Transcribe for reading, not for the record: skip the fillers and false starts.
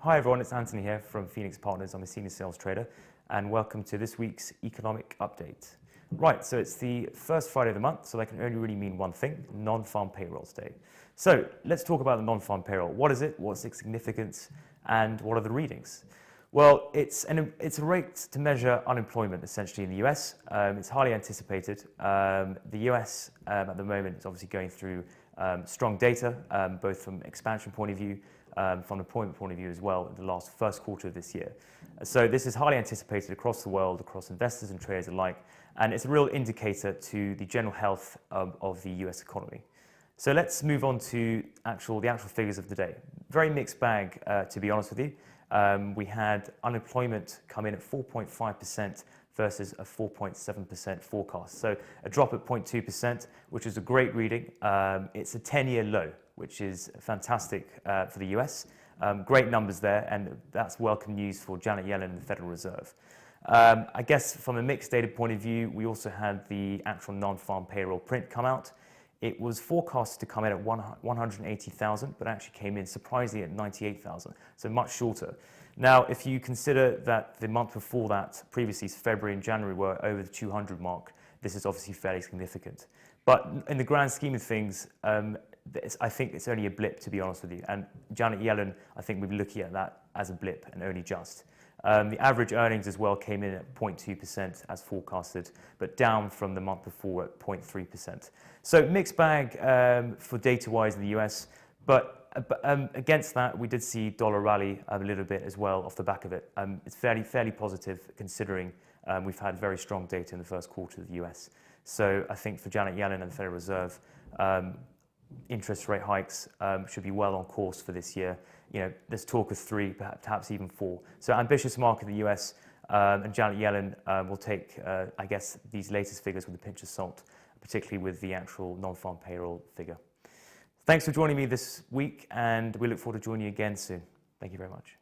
Hi everyone, it's Anthony here from Foenix Partners. I'm a senior sales trader and welcome to this week's economic update. Right, so it's the first Friday of the month, so that can only really mean one thing, Non-Farm Payrolls Day. So let's talk about the non-farm payroll. What is it, what's its significance, and what are the readings? Well, it's a rate to measure unemployment essentially in the US. It's highly anticipated. The US at the moment is obviously going through strong data, both from expansion point of view, from employment point of view as well in the first quarter of this year. So this is highly anticipated across the world, across investors and traders alike, and it's a real indicator to the general health of the US economy. So let's move on to the actual figures of the day. Very mixed bag, to be honest with you. We had unemployment come in at 4.5% versus a 4.7% forecast. So a drop at 0.2%, which is a great reading. It's a 10-year low, which is fantastic for the US. Great numbers there, and that's welcome news for Janet Yellen and the Federal Reserve. I guess from a mixed data point of view, we also had the actual non-farm payroll print come out. It was forecast to come in at 180,000, but actually came in surprisingly at 98,000, so much shorter. Now, if you consider that the month before that, previously February and January, were over the 200 mark, this is obviously fairly significant. But in the grand scheme of things, I think it's only a blip, to be honest with you. And Janet Yellen, I think we'll be looking at that as a blip and only just. The average earnings as well came in at 0.2% as forecasted, but down from the month before at 0.3%. So mixed bag for data-wise in the US, but against that, we did see dollar rally a little bit as well off the back of it. It's fairly positive considering we've had very strong data in the first quarter of the US. So I think for Janet Yellen and the Federal Reserve, interest rate hikes should be well on course for this year. You know, there's talk of 3, perhaps even 4. So ambitious market in the US, and Janet Yellen will take, I guess, these latest figures with a pinch of salt, particularly with the actual non-farm payroll figure. Thanks for joining me this week, and we look forward to joining you again soon. Thank you very much.